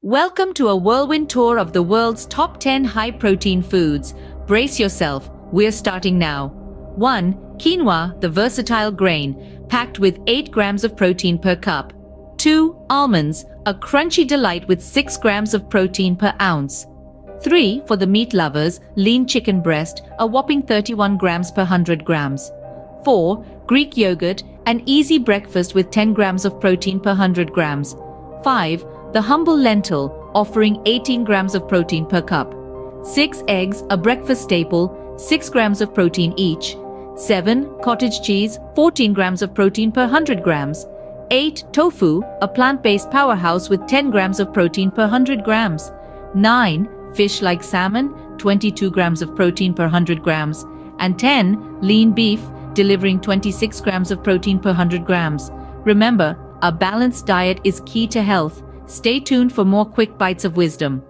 Welcome to a whirlwind tour of the world's top 10 high-protein foods. Brace yourself, we're starting now. 1. Quinoa, the versatile grain, packed with 8 grams of protein per cup. 2. Almonds, a crunchy delight with 6 grams of protein per ounce. 3. For the meat lovers, lean chicken breast, a whopping 31 grams per 100 grams. 4. Greek yogurt, an easy breakfast with 10 grams of protein per 100 grams. 5. The humble lentil, offering 18 grams of protein per cup. 6. Eggs, a breakfast staple, 6 grams of protein each. 7. Cottage cheese, 14 grams of protein per 100 grams. 8. Tofu, a plant-based powerhouse with 10 grams of protein per 100 grams. 9. Fish like salmon, 22 grams of protein per 100 grams. And 10. Lean beef, delivering 26 grams of protein per 100 grams. Remember, a balanced diet is key to health. Stay tuned for more quick bites of wisdom.